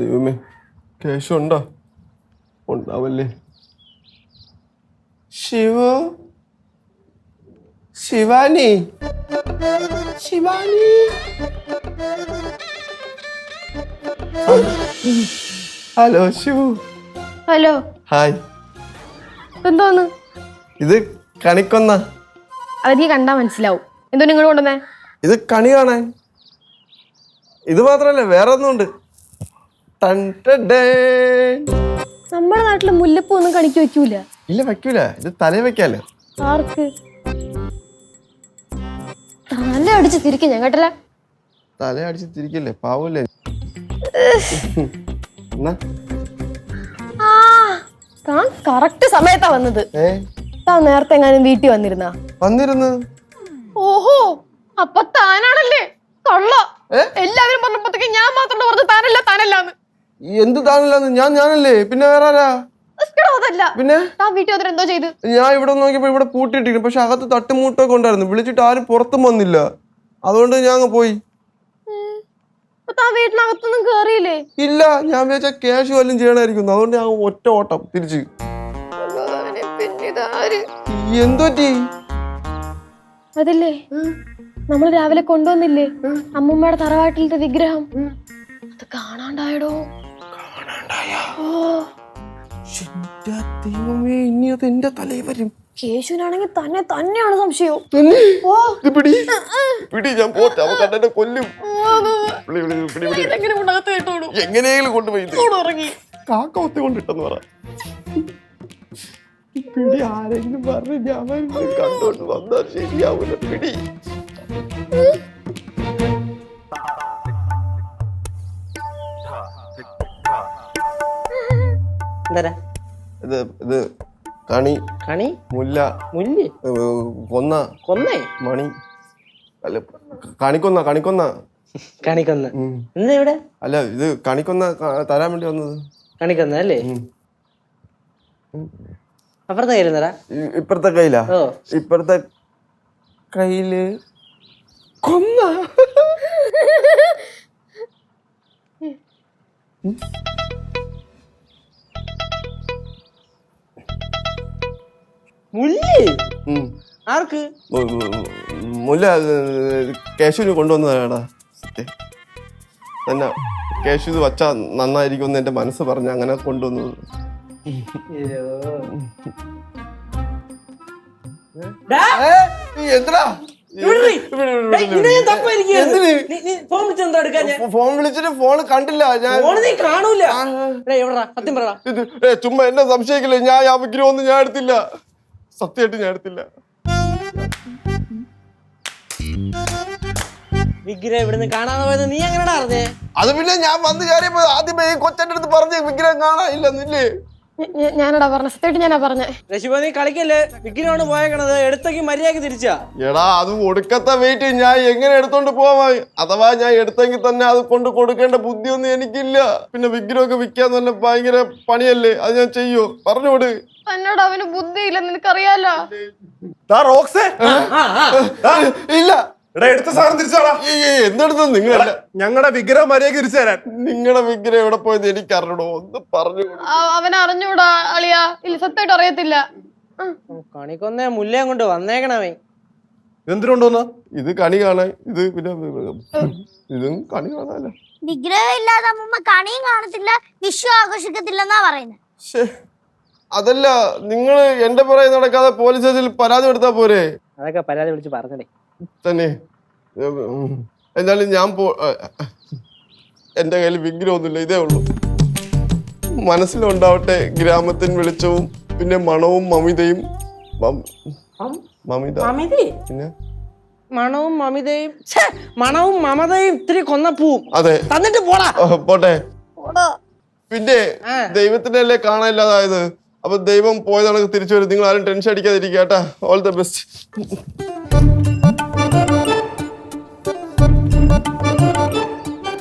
ദൈവമേ, കേശു ഉണ്ടോ? ഉണ്ടാവല്ലേ. Shivu, Shivani, Shivani. Hello Shivu. Hello. Hi. എന്തോന്ന് ഇത് കണിക്കൊന്ന. അതെനിക്ക് കണ്ടാ മനസ്സിലാവും. എന്തോ നിങ്ങൾ കൊണ്ടുവന്നേ? ഇത് കണി കാണാൻ. ഇത് മാത്രല്ല വേറെ ഒന്നുണ്ട്. നമ്മുടെ നാട്ടില് മുല്ലപ്പൂ ഒന്നും കണിക്ക് വെക്കൂല. ഇല്ല, വെക്കൂല. ഇത് തലയിൽ വെക്കാലോ. ആർക്ക്? തല അടിച്ച് തിരിക്കും ഞാൻ കേട്ടല്ല. തല അടിച്ച് തിരിക്കല്ലേ, പാവല്ലേ. താൻ കറക്റ്റ് സമയത്താ വന്നത്. താൻ നേരത്തെ എങ്ങാനും വീട്ടിൽ വന്നിരുന്നു. ഓഹോ, അപ്പൊ താനാണല്ലേ കള്ള. എല്ലാവരും പറഞ്ഞപ്പോഴത്തേക്ക് ഞാൻ മാത്രം പറഞ്ഞു താനല്ലാന്ന്. എന്ത് താനല്ലാന്ന്? ഞാനല്ലേ, പിന്നെ വേറെ ആരാ? അതല്ല, പിന്നെ താൻ വീട്ടിൽ വന്നിട്ട് എന്തോ ചെയ്ത്? ഞാൻ ഇവിടെ നോക്കിയപ്പോ ഇവിടെ പൂട്ടിയിട്ടിരുന്നു. പക്ഷെ അകത്ത് തട്ടുമൂട്ടൊക്കെ ഉണ്ടായിരുന്നു. വിളിച്ചിട്ട് ആരും പുറത്തും വന്നില്ല. അതുകൊണ്ട് ഞാൻ അങ്ങ് പോയി. താൻ വീട്ടിനകത്തൊന്നും കേറിയില്ലേ? ഇല്ല, ഞാൻ വിചാരിച്ച ക്യാഷ് വല്ലതും ചെയ്യണമായിരിക്കുന്നു. അതുകൊണ്ട് ഞാൻ ഒറ്റ ഓട്ടം തിരിച്ച്. എന്തോറ്റി? അതല്ലേ നമ്മൾ രാവിലെ കൊണ്ടുവന്നില്ലേ അമ്മൂമ്മയുടെ തറവാട്ടിലത്തെ വിഗ്രഹം? അത് കാണാണ്ടായടോ. ഇനി അത് എന്റെ തലയിൽ വരും. കേശുവിനാണെങ്കിൽ തന്നെയാണ് സംശയവും. കൊല്ലും. എങ്ങനെയെങ്കിലും കൊണ്ടുപോയി കാക്ക ഒത്തി കൊണ്ടിട്ടെന്ന് പറ. പിടി ആരെങ്കിലും പറഞ്ഞ് ഞാൻ കണ്ടോണ്ട് വന്നാൽ ശരിയാവൂല. പിടി. ഇത് കണി മുല്ല കൊന്ന മണി. അല്ല, കണിക്കൊന്ന. അല്ല, ഇത് കണിക്കൊന്ന തരാൻ വേണ്ടി വന്നത്. കണിക്കൊന്ന അല്ലേ? അപ്പുറത്തെ കയ്യിലെന്നടാ? ഇപ്പുറത്തെ കയ്യിലാ. ഇപ്പുറത്തെ കയ്യില് കൊന്ന. ആർക്ക്? മുല്ല കേശുവിന് കൊണ്ടുവന്നതാടാ. തന്നെ കേശു ഇത് വച്ചാ നന്നായിരിക്കും എന്റെ മനസ്സ് പറഞ്ഞ അങ്ങനെ കൊണ്ടുവന്നത്. ഫോൺ വിളിച്ചിട്ട് ഫോൺ കണ്ടില്ല. ചുമ്മാ എന്നെ സംശയിക്കില്ല. ഞാൻ ആ വിഗ്രഹമൊന്നും ഞാൻ എടുത്തില്ല. സത്യമായിട്ട് ഞാൻ എടുത്തില്ല. വിഗ്രഹം ഇവിടുന്ന് കാണാതെ പോയത് നീ എങ്ങനെയാ അറിഞ്ഞേ? അത് പിന്നെ ഞാൻ വന്ന് കയറിയപ്പോ ആദ്യമേ കൊച്ചന്റെ അടുത്ത് പറഞ്ഞ വിഗ്രഹം കാണാനില്ലെന്നില്ലേ? ഞാനടാ പറഞ്ഞ. സത്യമായിട്ട് ഞാനാ പറഞ്ഞേ. രശിപ, നീ കളിക്കല്ലേ. വിഗ്രഹമാണ് പോയേക്കണത്. എടുത്തെങ്കിൽ മര്യാദക്ക് തിരിച്ചാ. എടാ, അത് ഒടുക്കത്തെ വെയിറ്റ് ഞാൻ എങ്ങനെ എടുത്തോണ്ട് പോവാ? അഥവാ ഞാൻ എടുത്തെങ്കിൽ തന്നെ അത് കൊണ്ട് കൊടുക്കേണ്ട ബുദ്ധിയൊന്നും എനിക്കില്ല. പിന്നെ വിഗ്രഹമൊക്കെ വിൽക്കാന്ന് പറഞ്ഞ ഭയങ്കര പണിയല്ലേ. അത് ഞാൻ ചെയ്യോ? പറഞ്ഞോട്. എന്നോട് അവന് ബുദ്ധിയില്ല, നിനക്കറിയാലോ. ഇല്ല, എടുത്ത സാധനം തിരിച്ചാടാ. എന്തെടുത്ത? നിങ്ങളല്ല, ഞങ്ങളുടെ വിഗ്രഹം മര്യാദ തിരിച്ചു തരാൻ. നിങ്ങളുടെ വിഗ്രഹം എവിടെ പോയത് എനിക്ക് അറിയണോ? ഒന്ന് പറഞ്ഞു. അവൻ അറിഞ്ഞൂടാ അളിയാ. ഇല്ല, സത്യമായിട്ട് അറിയത്തില്ല. കണിക്കൊന്നേ മുല്ലയും കൊണ്ട് വന്നേക്കണവേ. എന്തിനുണ്ടോന്ന്? ഇത് കണി കാണാൻ. ഇത് പിന്നെ ഇതും കണി കാണാനല്ല. വിഗ്രഹം ഇല്ലാതെ അമ്മൂമ്മ കണിയും കാണത്തില്ല, വിഷു ആഘോഷിക്കത്തില്ലെന്നാ പറയുന്നത്. അതല്ല, നിങ്ങൾ എന്റെ പുറകെ നടക്കാതെ പോലീസ് സ്റ്റേഷനിൽ പരാതി കൊടുത്താ പോരെ? അതൊക്കെ പരാതി വിളിച്ച് പറഞ്ഞേ തന്നെ. എന്നാലും ഞാൻ എന്റെ കയ്യിൽ വിഗ്രഹമൊന്നുമില്ല. ഇതേ ഉള്ളൂ. മനസ്സിലുണ്ടാവട്ടെ ഗ്രാമത്തിൻ വെളിച്ചവും പിന്നെ മണവും മമിതയും. പിന്നെ മണവും മമതയും ഇത്തിരി കൊന്നപ്പൂവും. അതെ, തന്നിട്ട് പോടാ. പോട്ടെ. പിന്നെ ദൈവത്തിന്റെ അല്ലേ കാണാനില്ലാതായത്. അപ്പൊ ദൈവം പോയതാണെങ്കിൽ തിരിച്ചു വരും. നിങ്ങൾ ആരും ടെൻഷൻ അടിക്കാതിരിക്കുക കേട്ടാ. All the best.